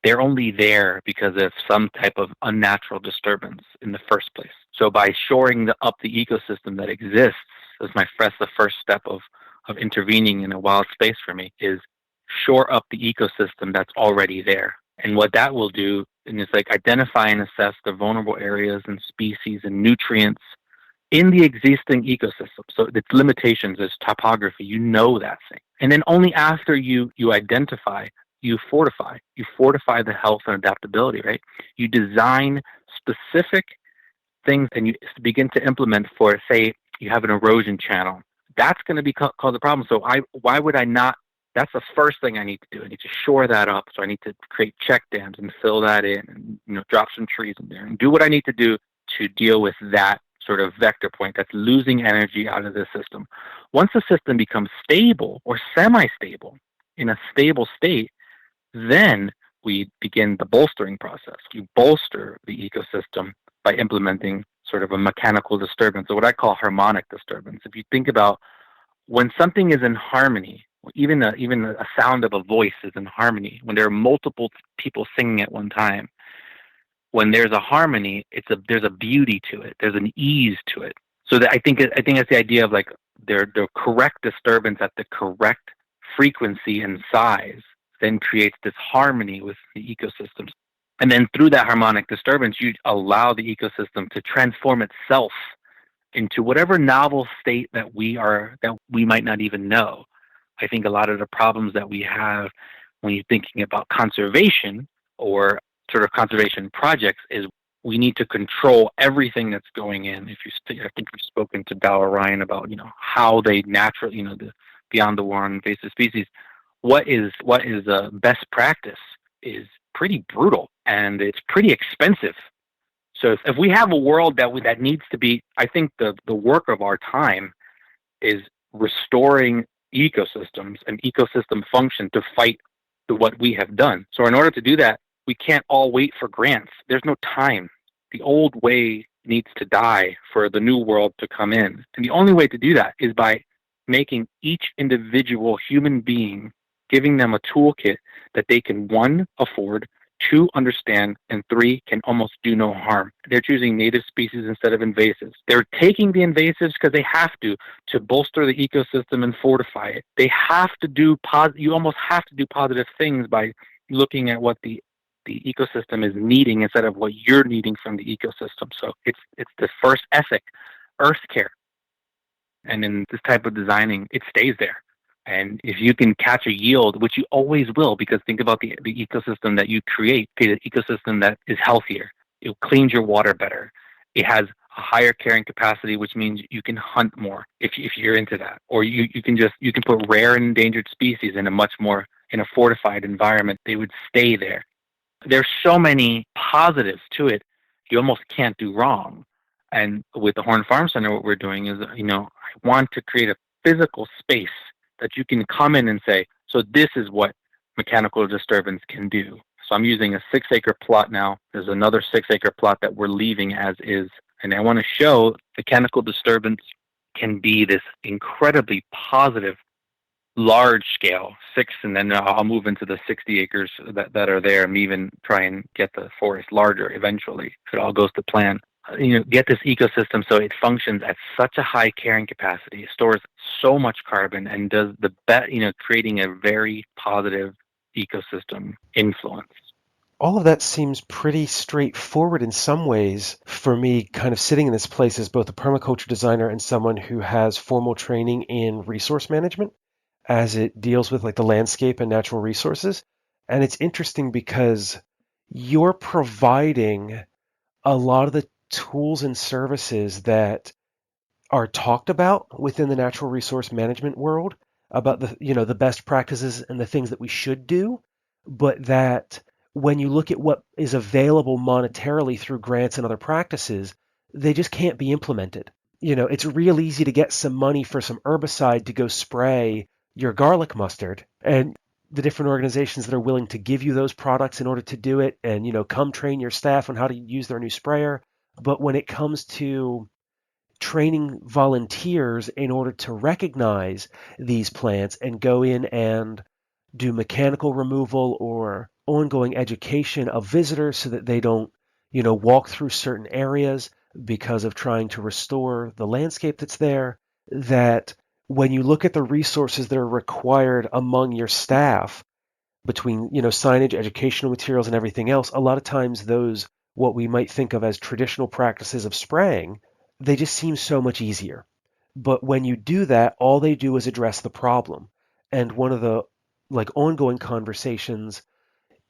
They're only there because of some type of unnatural disturbance in the first place. So by shoring up the ecosystem that exists, that's the first step of intervening in a wild space for me, is shore up the ecosystem that's already there. And what that will do, and it's like identify and assess the vulnerable areas and species and nutrients in the existing ecosystem. So its limitations is topography, that thing. And then only after you identify, you fortify the health and adaptability, right? You design specific things and you begin to implement for, say, you have an erosion channel. That's going to cause a problem. So why would I not? That's the first thing I need to do. I need to shore that up. So I need to create check dams and fill that in and, drop some trees in there and do what I need to do to deal with that sort of vector point that's losing energy out of the system. Once the system becomes stable or semi-stable, in a stable state, then we begin the bolstering process. You bolster the ecosystem by implementing sort of a mechanical disturbance, or what I call harmonic disturbance. If you think about when something is in harmony, even a sound of a voice is in harmony, when there are multiple people singing at one time, when there's a harmony, there's a beauty to it. There's an ease to it. So that I think it's the idea of like the correct disturbance at the correct frequency and size then creates this harmony with the ecosystems. And then through that harmonic disturbance, you allow the ecosystem to transform itself into whatever novel state that we might not even know. I think a lot of the problems that we have when you're thinking about conservation or sort of conservation projects is we need to control everything that's going in. I think we've spoken to Dow Ryan about how they naturally the beyond the war on invasive species. What is best practice is pretty brutal and it's pretty expensive. So if we have a world that needs to be, I think the work of our time is restoring ecosystems and ecosystem function to fight what we have done. So in order to do that, we can't all wait for grants. There's no time. The old way needs to die for the new world to come in. And the only way to do that is by making each individual human being, giving them a toolkit that they can, 1, afford, 2, understand, and 3, can almost do no harm. They're choosing native species instead of invasives. They're taking the invasives because they have to bolster the ecosystem and fortify it. They have to you almost have to do positive things by looking at what the ecosystem is needing instead of what you're needing from the ecosystem. So it's the first ethic, earth care. And in this type of designing, it stays there. And if you can catch a yield, which you always will, because think about the ecosystem that you create, the ecosystem that is healthier. It cleans your water better. It has a higher carrying capacity, which means you can hunt more if you're into that. Or you can put rare and endangered species in a fortified environment. They would stay there. There's so many positives to it, you almost can't do wrong. And with the Horn Farm Center, what we're doing is, I want to create a physical space that you can come in and say, so this is what mechanical disturbance can do. So I'm using a 6-acre plot now. There's another 6-acre plot that we're leaving as is. And I want to show mechanical disturbance can be this incredibly positive large scale, six, and then I'll move into the 60 acres that are there, and even try and get the forest larger eventually if it all goes to plan. Get this ecosystem so it functions at such a high carrying capacity, it stores so much carbon, and does the best, creating a very positive ecosystem influence. All of that seems pretty straightforward in some ways for me, kind of sitting in this place as both a permaculture designer and someone who has formal training in resource management as it deals with like the landscape and natural resources. And it's interesting because you're providing a lot of the tools and services that are talked about within the natural resource management world about the best practices and the things that we should do, but that when you look at what is available monetarily through grants and other practices, they just can't be implemented. It's real easy to get some money for some herbicide to go spray your garlic mustard, and the different organizations that are willing to give you those products in order to do it, and come train your staff on how to use their new sprayer. But when it comes to training volunteers in order to recognize these plants and go in and do mechanical removal or ongoing education of visitors so that they don't, walk through certain areas because of trying to restore the landscape that's there, that when you look at the resources that are required among your staff between, signage, educational materials, and everything else, a lot of times those, what we might think of as traditional practices of spraying, they just seem so much easier. But when you do that, all they do is address the problem. And one of the ongoing conversations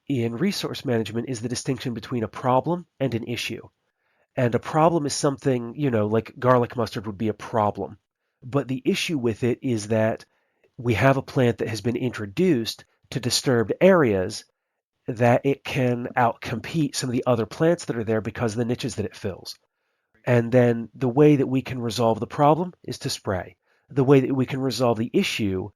in resource management is the distinction between a problem and an issue. And a problem is something, like garlic mustard would be a problem. But the issue with it is that we have a plant that has been introduced to disturbed areas, that it can outcompete some of the other plants that are there because of the niches that it fills. And then the way that we can resolve the problem is to spray. The way that we can resolve the issue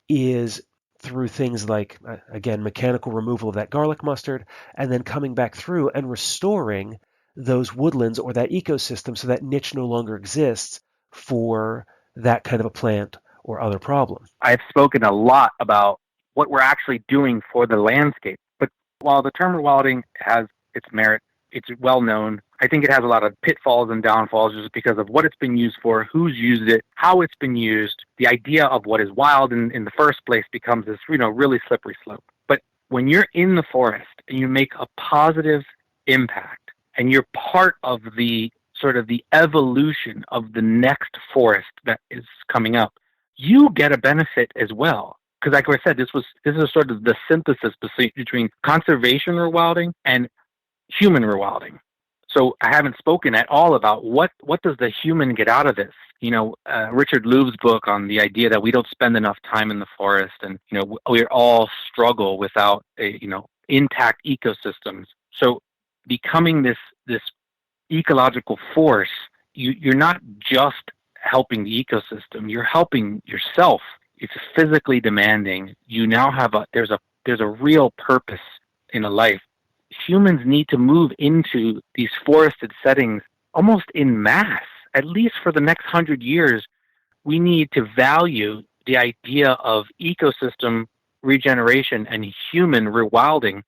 is through things like, again, mechanical removal of that garlic mustard, and then coming back through and restoring those woodlands or that ecosystem so that niche no longer exists for that kind of a plant or other problem. I've spoken a lot about what we're actually doing for the landscape, but while the term rewilding has its merit, it's well known, I think it has a lot of pitfalls and downfalls just because of what it's been used for, who's used it, how it's been used. The idea of what is wild in the first place becomes this, really slippery slope. But when you're in the forest and you make a positive impact and you're part of the sort of the evolution of the next forest that is coming up, you get a benefit as well. Because like I said, this is sort of the synthesis between conservation rewilding and human rewilding. So I haven't spoken at all about what does the human get out of this. Richard Louve's book on the idea that we don't spend enough time in the forest, and we all struggle without intact ecosystems. So becoming this ecological force, you're not just helping the ecosystem, you're helping yourself. It's physically demanding. You now have there's a real purpose in a life. Humans need to move into these forested settings almost in mass, at least for the next 100 years. We need to value the idea of ecosystem regeneration and human rewilding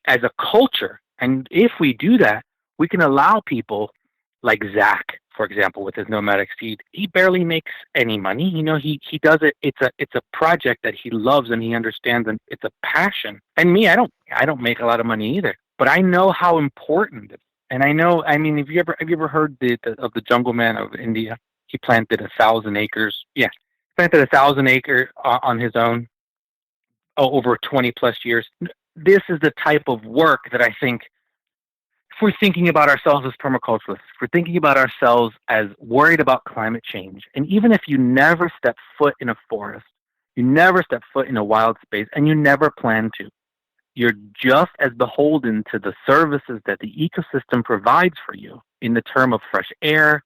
as a culture. And if we do that, we can allow people like Zach, for example, with his nomadic seed. He barely makes any money. He does it. It's a project that he loves and he understands, and it's a passion. And me, I don't make a lot of money either, but I know how important it is. And I know, have you ever heard of the jungle man of India? He planted 1,000 acres. Yeah, planted 1,000 acres on his own over 20 plus years. This is the type of work that I think, if we're thinking about ourselves as permaculturalists, if we're thinking about ourselves as worried about climate change, and even if you never step foot in a forest, you never step foot in a wild space, and you never plan to, you're just as beholden to the services that the ecosystem provides for you in the term of fresh air,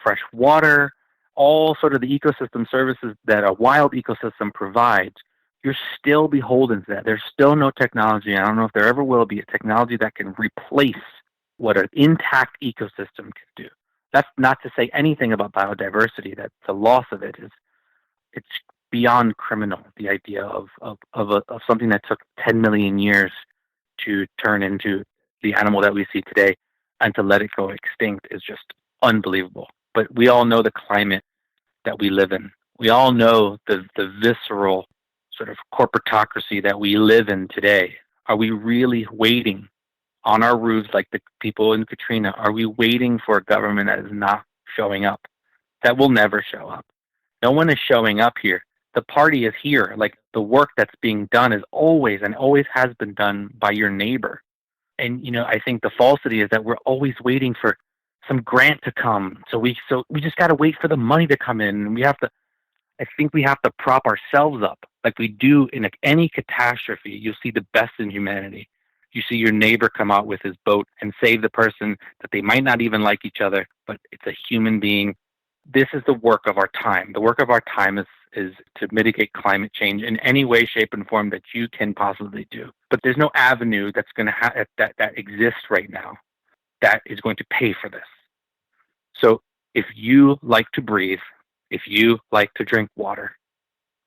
fresh water, all sort of the ecosystem services that a wild ecosystem provides. You're still beholden to that. There's still no technology. I don't know if there ever will be a technology that can replace what an intact ecosystem can do. That's not to say anything about biodiversity, that the loss of it is, it's beyond criminal. The idea of something that took 10 million years to turn into the animal that we see today and to let it go extinct is just unbelievable. But we all know the climate that we live in. We all know the visceral sort of corporatocracy that we live in today. Are we really waiting on our roofs like the people in Katrina? Are we waiting for a government that is not showing up? That will never show up. No one is showing up here. The party is here. Like, the work that's being done is always and always has been done by your neighbor. And, I think the falsity is that we're always waiting for some grant to come. So we just got to wait for the money to come in. And I think we have to prop ourselves up like we do in any catastrophe. You'll see the best in humanity. You see your neighbor come out with his boat and save the person that they might not even like each other, but it's a human being. This is the work of our time. The work of our time is to mitigate climate change in any way, shape, and form that you can possibly do. But there's no avenue that's going to that exists right now that is going to pay for this. So if you like to breathe, if you like to drink water,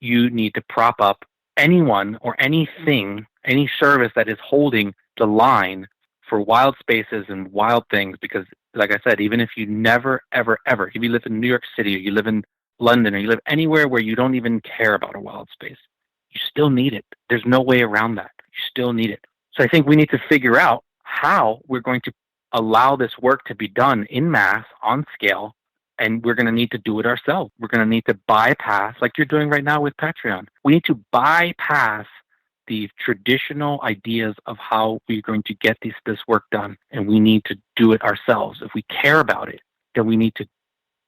you need to prop up anyone or anything, any service that is holding the line for wild spaces and wild things. Because, like I said, even if you never, ever, ever, if you live in New York City or you live in London or you live anywhere where you don't even care about a wild space, you still need it. There's no way around that. You still need it. So I think we need to figure out how we're going to allow this work to be done in mass, on scale, and we're going to need to do it ourselves. We're going to need to bypass, like you're doing right now with Patreon. We need to bypass the traditional ideas of how we're going to get this work done, and we need to do it ourselves. If we care about it, then we need to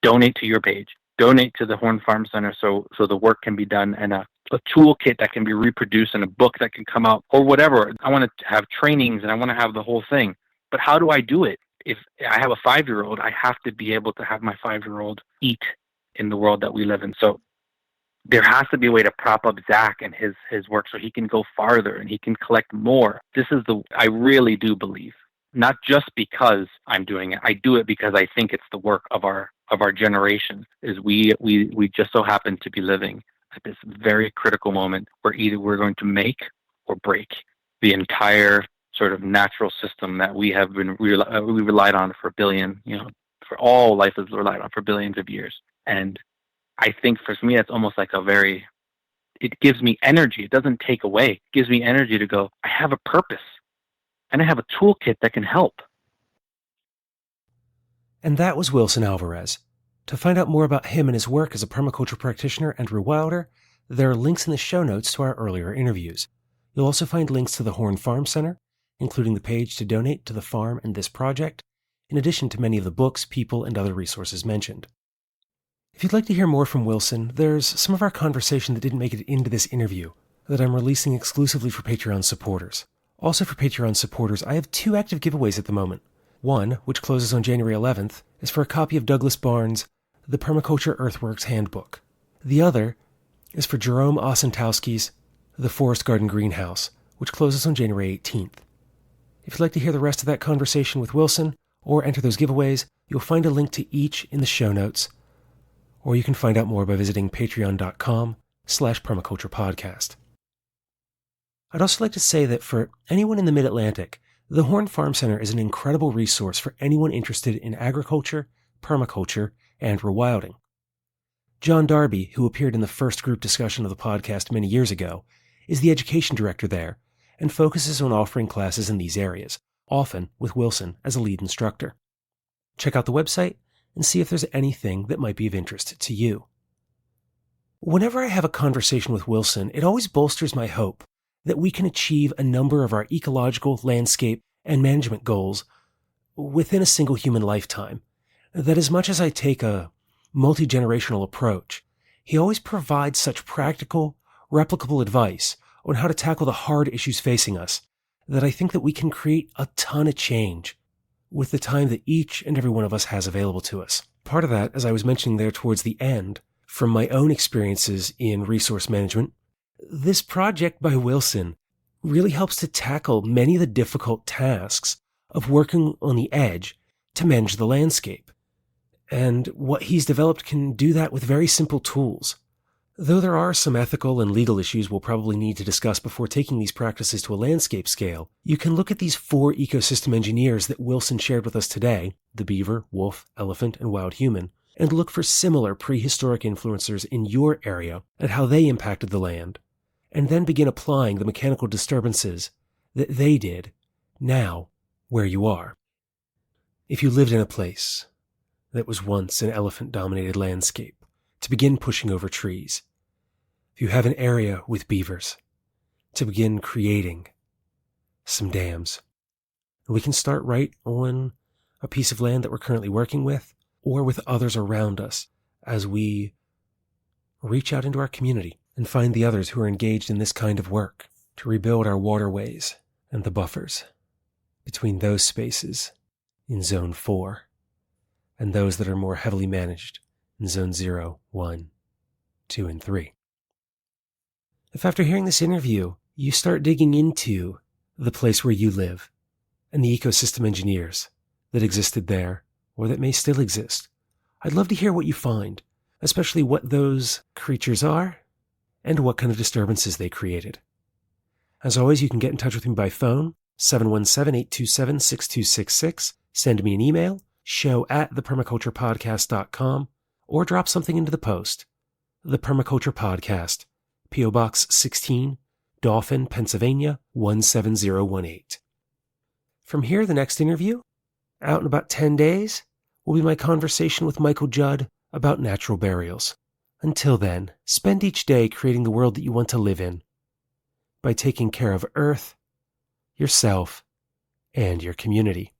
donate to your page, donate to the Horn Farm Center so the work can be done, and a toolkit that can be reproduced and a book that can come out or whatever. I want to have trainings and I want to have the whole thing. But how do I do it? If I have a 5-year-old, I have to be able to have my 5-year-old eat in the world that we live in. So there has to be a way to prop up Zach and his work so he can go farther and he can collect more. I really do believe, not just because I'm doing it. I do it because I think it's the work of our generation. Is we just so happen to be living at this very critical moment where either we're going to make or break the entire sort of natural system that we have been we relied on for for all life is relied on for billions of years. And I think for me, it's almost like it gives me energy. It doesn't take away. It gives me energy to go, I have a purpose and I have a toolkit that can help. And that was Wilson Alvarez. To find out more about him and his work as a permaculture practitioner and rewilder, there are links in the show notes to our earlier interviews. You'll also find links to the Horn Farm Center, including the page to donate to the farm and this project, in addition to many of the books, people, and other resources mentioned. If you'd like to hear more from Wilson, there's some of our conversation that didn't make it into this interview that I'm releasing exclusively for Patreon supporters. Also for Patreon supporters, I have 2 active giveaways at the moment. One, which closes on January 11th, is for a copy of Douglas Barnes' The Permaculture Earthworks Handbook. The other is for Jerome Osentowski's The Forest Garden Greenhouse, which closes on January 18th. If you'd like to hear the rest of that conversation with Wilson or enter those giveaways, you'll find a link to each in the show notes, or you can find out more by visiting patreon.com/permaculturepodcast. I'd also like to say that for anyone in the Mid-Atlantic, the Horn Farm Center is an incredible resource for anyone interested in agriculture, permaculture, and rewilding. John Darby, who appeared in the first group discussion of the podcast many years ago, is the education director there and focuses on offering classes in these areas, often with Wilson as a lead instructor. Check out the website and see if there's anything that might be of interest to you. Whenever I have a conversation with Wilson, it always bolsters my hope that we can achieve a number of our ecological, landscape, and management goals within a single human lifetime. That as much as I take a multi-generational approach, he always provides such practical, replicable advice on how to tackle the hard issues facing us that I think that we can create a ton of change with the time that each and every one of us has available to us. Part of that, as I was mentioning there towards the end, from my own experiences in resource management, this project by Wilson really helps to tackle many of the difficult tasks of working on the edge to manage the landscape. And what he's developed can do that with very simple tools. Though there are some ethical and legal issues we'll probably need to discuss before taking these practices to a landscape scale, you can look at these 4 ecosystem engineers that Wilson shared with us today, the beaver, wolf, elephant, and wild human, and look for similar prehistoric influencers in your area and how they impacted the land, and then begin applying the mechanical disturbances that they did now where you are. If you lived in a place that was once an elephant-dominated landscape, to begin pushing over trees. If you have an area with beavers, to begin creating some dams. We can start right on a piece of land that we're currently working with, or with others around us as we reach out into our community and find the others who are engaged in this kind of work to rebuild our waterways and the buffers between those spaces in Zone 4 and those that are more heavily managed in Zone 0, 1, 2, and 3. If after hearing this interview, you start digging into the place where you live and the ecosystem engineers that existed there or that may still exist, I'd love to hear what you find, especially what those creatures are and what kind of disturbances they created. As always, you can get in touch with me by phone, 717-827-6266, send me an email, show@thepermaculturepodcast.com, or drop something into the post. The Permaculture Podcast, P.O. Box 16, Dauphin, Pennsylvania, 17018. From here, the next interview, out in about 10 days, will be my conversation with Michael Judd about natural burials. Until then, spend each day creating the world that you want to live in by taking care of Earth, yourself, and your community.